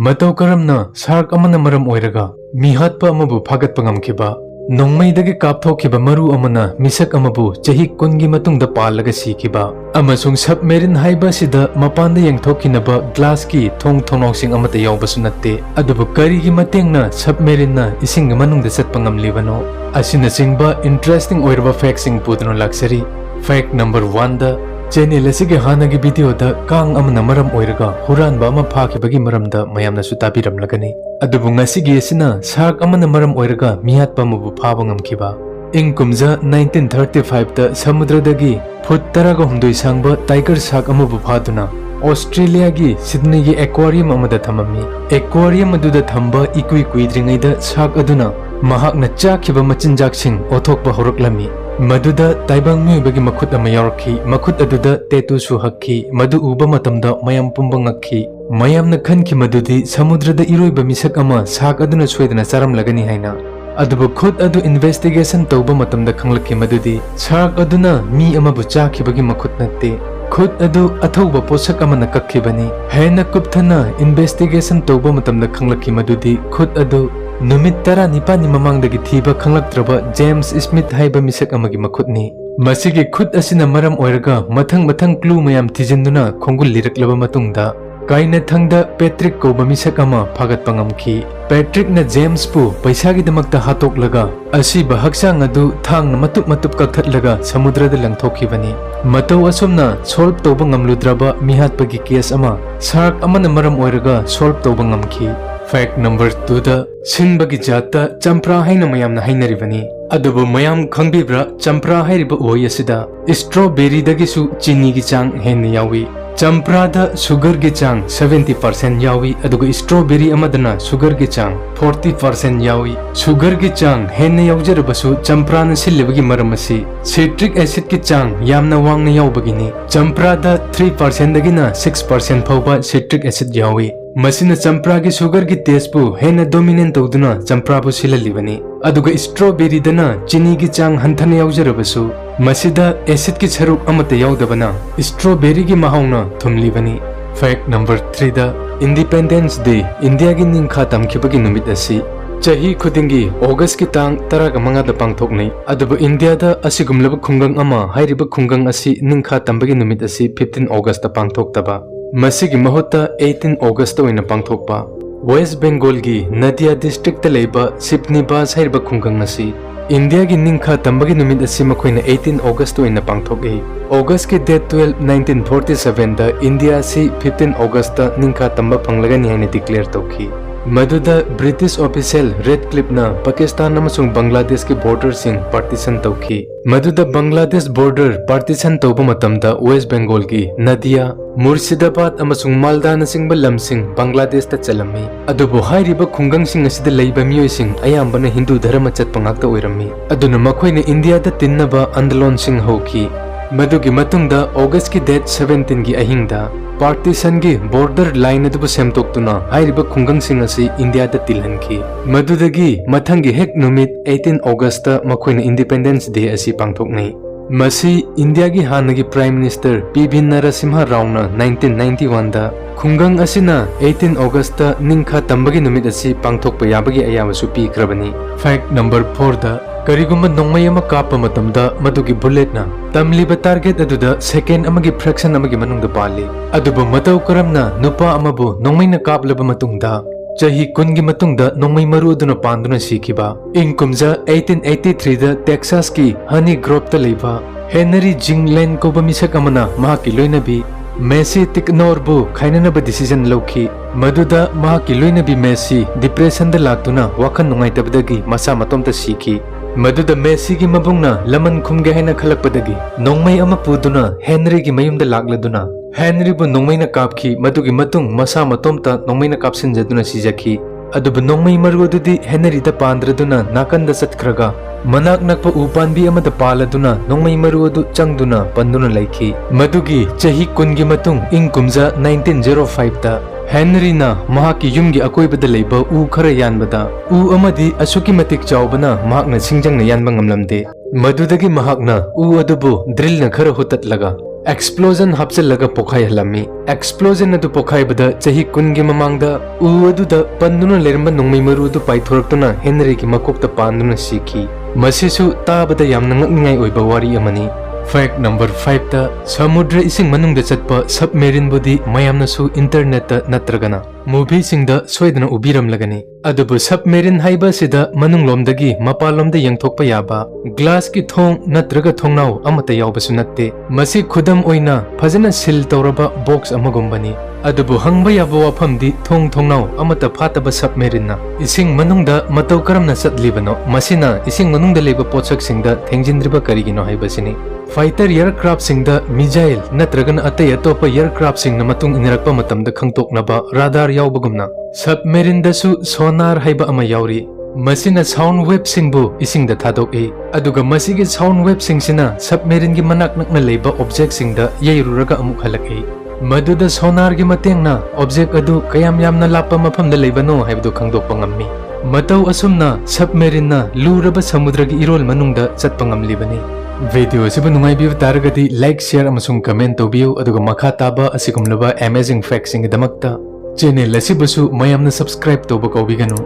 मतौ करमना SAARC अमना मरम ओइरगा मिहात्पा अमबु फागतपा ngamखिबा नोंमैदगे कापथोखिबा मरु अमना मिसक अमबु चही कुनगी मतुंगदा पालगा सीखिबा अमसुंग submarine हाइबासिदा मपानदा यंगथोखिनबा glass की थोंग थोनौसिंग अमता यावबसु नत्ते अदुबु करिगी मतेंगना सबमेरिनना इसिंग मनुंगदा चटपा ngamलिबनो असिना सिंगबा इंटरेस्टिंग ओइरबा फैक्टसिंग पुदनो लाक्सरी फैक्ट नंबर 1 दा चैनल असिगे हानागी वीडियोदा कांग अमना मरम ओइरगा हुरानबा अमा फाखिबगी मरमदा मयामनासु ताबिरमलगनी अदुबु ngasiगी असना सार्क अमना मरम ओइरगा मिहात्पा मबु फाबा ngamखिबा इंग कुमजा 1935 दा समुद्रदगी फुट 13 सांगबा टाइगर शार्क अमबु फादुना ऑस्ट्रेलिया की सिडनी की एक्वेरियम अमदा थममी एक्वेरियम अदुदा थंबा इकुई कुइद्रिंगैदा शार्क अदुना महाकना चाखिबा मचिनजाकसिंग ओथोकबा होरकलमी मधुदा ताइबंग मिबगी मखुत अमा यारखी मखुत अदुदा टेटू सु हक्खी मधु उबा मतमदा मयाम पुंबा ngakhi मयामना खनखि मधुदी समुद्रदा इरोइबा मिसक अमा शार्क अदुना सोइदना चारमलगनी हाइना अदुबु खुद अदु इन्वेस्टिगेशन तौबा मतमदा खंगलखि मधुदी शार्क अदुना मी अमाबु चाखिबगी मखुत नत्ते खुद अदु अथौबा पोषक अमना कक्खिबनी हेना कुप्थना इन्वेस्टिगेशन तौबा मतमदा खंगलखि मधुदी खुद अदु नुमित 19 ममांगदगी थीबा खंगलक्त्रबा जेम्स स्मिथ हाइबा मिसक अमगी मखुतनी मसिगी खुद असिना मरम ओइरगा मथंग मथंग क्लू मयाम थिजिन्दुना खोंगुल लिरकलबा मतुंगदा काइना थंगदा पैट्रिक कोबा मिसक अमा फागतपा ngamखि पैट्रिक न जेम्स पु पैसागी दमकता हातोकलगा असिबा हक्सांग अदु थांग मतुप मतुप कखतलगा समुद्रदा लंगथोखिबनी मतौ असुमना सोल्व तौबा ngamलुद्रबा मिहात्पगी केस अमा शार्क अमना मरम ओइरगा सोल्व तौबा ngamखि फैक्ट नंबर 2 दा सिंबगी जाता चंप्रा हाइना मयामना हाइनरिबनी अदुबु मयाम खंगबिब्रा चंप्रा हाइरिबा ओय असिदा स्ट्रॉबेरी दगिसु चीनी की चांग हेन यावी चंप्रा दा शुगर की चांग 70% यावी अदुगु स्ट्रॉबेरी अमदना शुगर की चांग 40% यावी शुगर की चांग हेन यावजरबसु चंप्रा न सिल्लिबगी मरमसी सिट्रिक एसिड की चांग यामना वांगना यावबगिनी चंप्रा दा 3% दगिना 6% फौबा सिट्रिक एसिड यावी मसिना चंप्रा की शुगर की टेस्ट पु हेन डोमिनेंट तौदुना चंप्रा पु सिललिबनी अदुगा स्ट्रॉबेरी दना चीनी की चांग हंथन यावजरबसु मसिदा एसिड की सरुक अमत यावदबना स्ट्रॉबेरी की महाउना थुमलिबनी फैक्ट नंबर 3 दा इंडिपेंडेंस डे इंडिया की निंखा तमखिबगी नुमित असि चाही खुदिंगी ऑगस्ट की तांग 15 दा पांगथोकनै अदुबु इंडिया दा असिगुमलब खुंगंग अमा हाइरिबा खुंगंग असि निंखा तंबगी नुमित असि 15 ऑगस्ट दा पांगथोकतबा मसिगी महोत्ता 18 ऑगस्ट ओइना पांगथोकपा वेस्ट बंगाल की नदिया डिस्ट्रिक्ट लेबा सिपनीबास हाइरिबा खुंगंग असि इंडिया की निंखा तंबगी नुमित असि मखोइना 18 ऑगस्ट ओइना पांगथोकए ऑगस्ट के डेट 12 1947 दा इंडिया से 15 ऑगस्ट दा निंखा तंबा फंगलगनी हाइना डिक्लेयर तौखि मधुदा ब्रिटिश ऑफिशियल रेड क्लिपना पाकिस्तान अमसुंग बांग्लादेश के बॉर्डर सिंग पार्टीशन तौखि मधुदा बांग्लादेश बॉर्डर पार्टीशन तौबा मतमदा वेस्ट बंगाल की नदिया मुर्शिदाबाद अमसुंग मालदा नसिंग लमसिंग बांग्लादेश ता चलमी अदुबु हाइरिबा खुंगंग सिंग असिदा लेबा मियोइसिंग अयाम्बना हिंदू धर्म चटपा ngakta ओइरमी अदुना मखोइना इंडिया दा तिन्नबा आंदोलन सिंग होखि मधुगी मतुंगदा ऑगस्ट की डेट 17 की अहिंगदा पार्टीशन की बॉर्डर लाइन अदुबु सेमतोक्तुना हाइरिबा खुंगंग सिंग असि इंडिया दा तिलहनखि मधुदगी मथंगी हेक नुमित 18 ऑगस्ट ता मखोइना इंडिपेंडेंस डे असि पांगथोकनै मसी इंडिया की हानगी प्राइम मिनिस्टर पीवी नरसिम्हा रावना 1991 दा खुंगंग असिना 18 ऑगस्ट ता निंखा तंबगी नुमित असि पांगथोकपा याबगी अयामसु पीख्रबनी फैक्ट नंबर 4 दा करिगुम्बा नोंगमै अमा कापा मतमदा मदुगी बुलेटना तमलिबा टारगेट अदुदा सेकेंड अमगी फ्रैक्शन अमगी मनुंगदा पाली अदुबु मतौ करमना नुपा अमबु नोंगमैना कापलबा मतुंगदा चाही कुनगी मतुंगदा नोंगमै मरु अदुना पांदुना सीखिबा इंग कुमजा 1883 दा टेक्सास की हनी ग्रोव ता लेबा हेनरी जिंगलैंड कोबा मिसक अमना महाकी लोइनबी Messi टिकनोरबु खाइननबा decision लौखि Madhuda महाकी लोइनबी Messi depression दा लाक्तुना वाखन नुंगाइतबदगी मसा मतोमता सीखि मधुदा मेसी की मबुंगना लमन खुमगे हाइना खलकपदगी नोंगमै अमा पुदुना हेनरी की मयुमदा लाक्लदुना हेनरी बु नोंगमैना कापखि मधुगी मतुंग मसा मतोमता नोंगमैना कापसिनजदुना सिजखि अदुबु नोंगमै मरु अदुदी हेनरी दा पांद्रदुना नाकंदा चतख्रगा मनाक नकपा उपानबी अमदा पालदुना नोंगमै मरु अदु चंगदुना पंदुना लैखि मधुगी चाही कुनगी मतुंग इंग कुमजा 1905 दा हेनरीना महाकी युमगी अकोइबदा लेबा उ खरा यानबदा उ अमदी असुकी मतिक चावबना महाकना सिंजंगना यानबा ngamlamde मधुदगी महाकना उ अदुबु ड्रिलना खरा हुततलगा एक्सप्लोजन हापचलगा पोखायहलमी एक्सप्लोजन अदु पोखायबदा चही कुनगी ममांगदा उ अदुदा पन्नुना लेरंबा नोंगमै मरुदु पाइथोरक्तुना हेनरी की मकोक्ता पांदुना सीखी मसिसु ताबदा यामना ngakningai oiba wari amani fact number 5 ता समुद्र इसिंग मनुंग दा चटपा सबमेरिन बुदी मयामना सु इंटरनेट ता नत्रगना मूवी सिंग दा सोइदना उबिरम लगनी अदुबु सबमेरिन हाइबा सिदा मनुंग लोमदगी मपाल लोमदा यंगथोकपा याबा ग्लास की थोंग नत्रगा थोंगनाव अमता यावबसु नत्ते मसि खुदम ओइना फजना सिल तौरबा बॉक्स अमगुंबनी अदुबु हंगबा याबा वाफमदी थोंग थोंगनाव अमता फातबा सबमेरिनना इसिंग मनुंगदा मतौ करमना चटलिबनो मसिना इसिंग मनुंगदा लेबा पोचक सिंगदा थेंजिनद्रिबा करिगिनो हाइबसिनी फाइटर एयरक्राफ्ट सिंगदा मिजाइल नत्रगन अतै अतोपा एयरक्राफ्ट सिंगना मतुंग इनरक्पा मतमदा खंगतोकनबा राडार यावबगुमना सबमेरिनदसु सोनार हाइबा अमा यावरी मसिना साउंड वेब सिंगबु इसिंगदा थादोकई अदुगा मसिगे साउंड वेब सिंगसिना सबमेरिन गी मनाक नकना लेबा ऑब्जेक्ट सिंगदा येरुरगा अमुक हलकई मदुदा सोनार गी मतेंगना ऑब्जेक्ट अदु कयाम यामना लापा मफमदा लेबनो हाइबदु खंगदोकपा ngammi मतौ असुमना सबमेरिनना लूरबा समुद्र गी इरोल मनुंगदा चटपा ngamlibani वीडियो से नुंगाइबिब तारगदी लाइक शेयर अमसुंग कमेंट तौबियो अदुगा मखा ताबा असिगुमलबा अमेजिंग फैक्ट्स सिंग दमक्ता चैनल असिबसु मयामना सब्सक्राइब तौबा कौबिगनु।